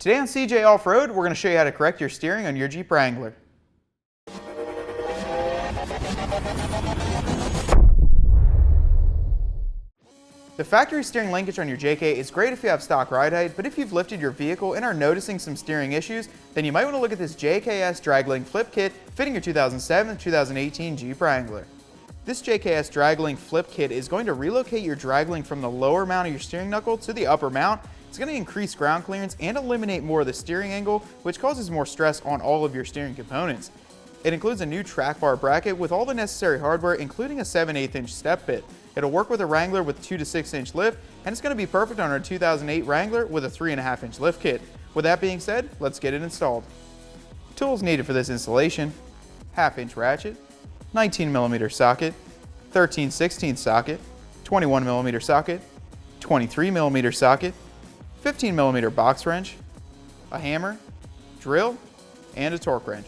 Today on CJ Off-Road, we're going to show you how to correct your steering on your Jeep Wrangler. The factory steering linkage on your JK is great if you have stock ride height, but if you've lifted your vehicle and are noticing some steering issues, then you might want to look at this JKS Draglink Flip Kit fitting your 2007-2018 Jeep Wrangler. This JKS Draglink Flip Kit is going to relocate your draglink from the lower mount of your steering knuckle to the upper mount. It's going to increase ground clearance and eliminate more of the steering angle, which causes more stress on all of your steering components. It includes a new track bar bracket with all the necessary hardware, including a 7/8 inch step bit. It'll work with a Wrangler with 2 to 6 inch lift, and it's going to be perfect on our 2008 Wrangler with a 3.5 inch lift kit. With that being said, let's get it installed. Tools needed for this installation: 1/2 inch ratchet, 19mm socket, 13/16 socket, 21mm socket, 23mm socket, 15mm box wrench, a hammer, drill, and a torque wrench.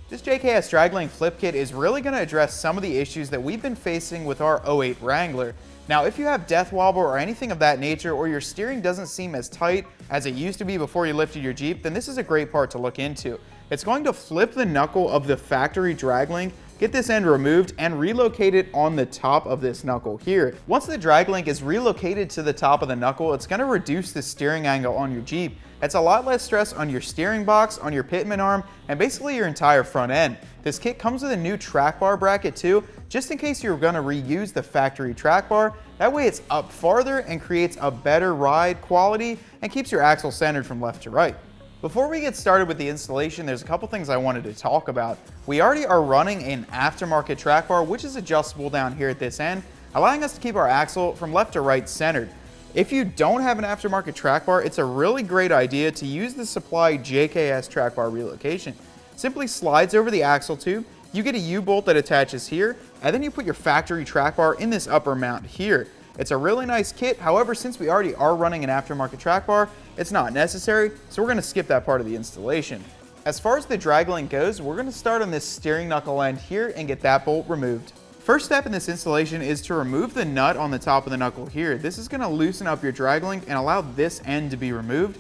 This JKS Draglink Flip Kit is really going to address some of the issues that we've been facing with our 08 Wrangler. Now, if you have death wobble or anything of that nature, or your steering doesn't seem as tight as it used to be before you lifted your Jeep, then this is a great part to look into. It's going to flip the knuckle of the factory draglink, get this end removed, and relocate it on the top of this knuckle here. Once the draglink is relocated to the top of the knuckle, it's going to reduce the steering angle on your Jeep. It's a lot less stress on your steering box, on your pitman arm, and basically your entire front end. This kit comes with a new track bar bracket too, just in case you're going to reuse the factory track bar. That way it's up farther and creates a better ride quality and keeps your axle centered from left to right. Before we get started with the installation, there's a couple things I wanted to talk about. We already are running an aftermarket track bar, which is adjustable down here at this end, allowing us to keep our axle from left to right centered. If you don't have an aftermarket track bar, it's a really great idea to use the supplied JKS track bar relocation. Simply slides over the axle tube, you get a U-bolt that attaches here, and then you put your factory track bar in this upper mount here. It's a really nice kit. However, since we already are running an aftermarket track bar, it's not necessary, so we're going to skip that part of the installation. As far as the draglink goes, we're going to start on this steering knuckle end here and get that bolt removed. First step in this installation is to remove the nut on the top of the knuckle here. This is going to loosen up your draglink and allow this end to be removed.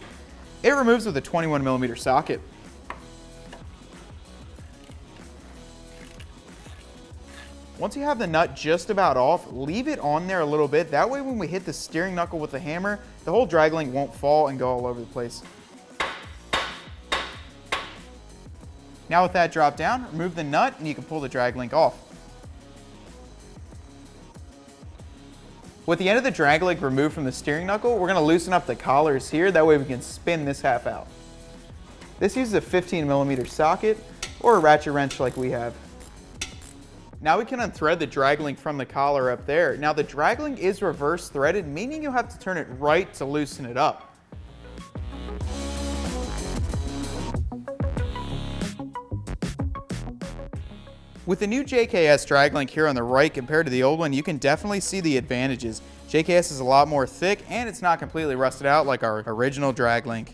It removes with a 21mm socket. Once you have the nut just about off, leave it on there a little bit. That way when we hit the steering knuckle with the hammer, the whole draglink won't fall and go all over the place. Now with that dropped down, remove the nut and you can pull the draglink off. With the end of the draglink removed from the steering knuckle, we're going to loosen up the collars here. That way we can spin this half out. This uses a 15mm socket or a ratchet wrench like we have. Now we can unthread the draglink from the collar up there. Now the draglink is reverse threaded, meaning you'll have to turn it right to loosen it up. With the new JKS draglink here on the right compared to the old one, you can definitely see the advantages. JKS is a lot more thick and it's not completely rusted out like our original draglink.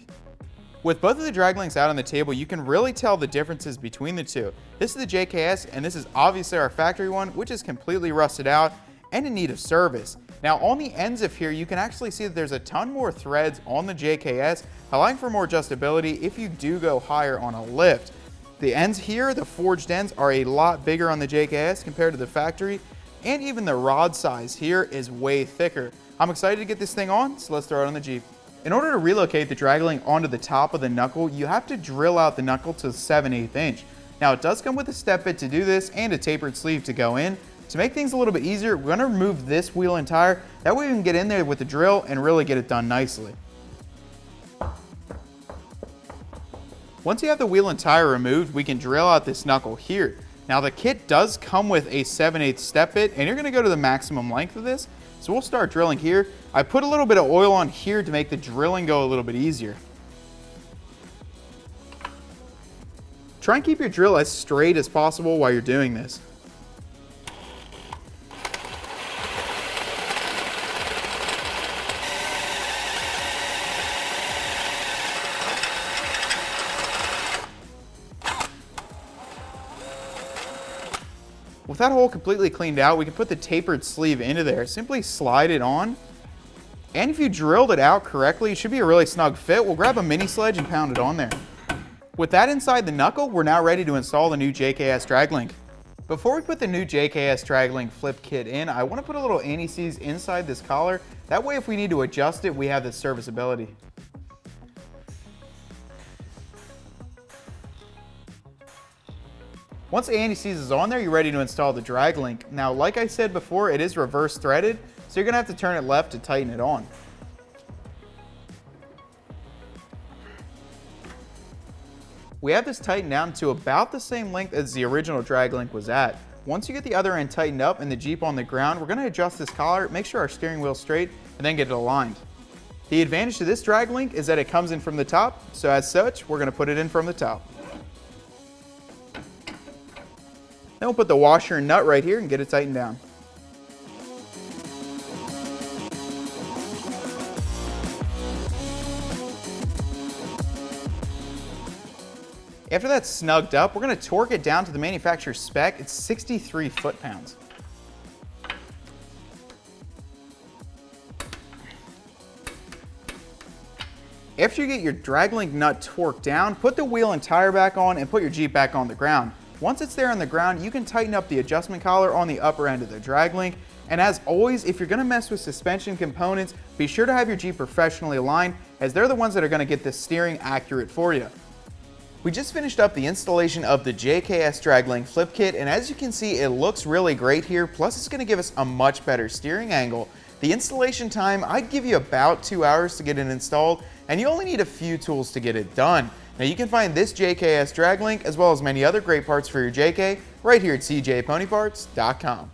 With both of the draglinks out on the table, you can really tell the differences between the two. This is the JKS, and this is obviously our factory one, which is completely rusted out and in need of service. Now on the ends of here, you can actually see that there's a ton more threads on the JKS, allowing for more adjustability if you do go higher on a lift. The ends here, the forged ends, are a lot bigger on the JKS compared to the factory, and even the rod size here is way thicker. I'm excited to get this thing on, so let's throw it on the Jeep. In order to relocate the draglink onto the top of the knuckle, you have to drill out the knuckle to 7/8 inch. Now it does come with a step bit to do this and a tapered sleeve to go in. To make things a little bit easier, we're going to remove this wheel and tire. That way we can get in there with the drill and really get it done nicely. Once you have the wheel and tire removed, we can drill out this knuckle here. Now the kit does come with a 7/8 step bit, and you're going to go to the maximum length of this. So we'll start drilling here. I put a little bit of oil on here to make the drilling go a little bit easier. Try and keep your drill as straight as possible while you're doing this. With that hole completely cleaned out, we can put the tapered sleeve into there. Simply slide it on. And if you drilled it out correctly, it should be a really snug fit. We'll grab a mini sledge and pound it on there. With that inside the knuckle, we're now ready to install the new JKS Draglink. Before we put the new JKS Draglink flip kit in, I want to put a little anti-seize inside this collar. That way if we need to adjust it, we have the serviceability. Once the anti-seize is on there, you're ready to install the Draglink. Now, like I said before, it is reverse threaded, so you're going to have to turn it left to tighten it on. We have this tightened down to about the same length as the original Draglink was at. Once you get the other end tightened up and the Jeep on the ground, we're going to adjust this collar, make sure our steering wheel's straight, and then get it aligned. The advantage to this Draglink is that it comes in from the top, so as such, we're going to put it in from the top. Then we'll put the washer and nut right here and get it tightened down. After that's snugged up, we're going to torque it down to the manufacturer's spec. It's 63 foot-pounds. After you get your Draglink nut torqued down, put the wheel and tire back on and put your Jeep back on the ground. Once it's there on the ground, you can tighten up the adjustment collar on the upper end of the Draglink. And as always, if you're going to mess with suspension components, be sure to have your Jeep professionally aligned, as they're the ones that are going to get the steering accurate for you. We just finished up the installation of the JKS Draglink flip kit, and as you can see, it looks really great here, plus it's going to give us a much better steering angle. The installation time, I'd give you about 2 hours to get it installed, and you only need a few tools to get it done. Now you can find this JKS Draglink as well as many other great parts for your JK right here at cjponyparts.com.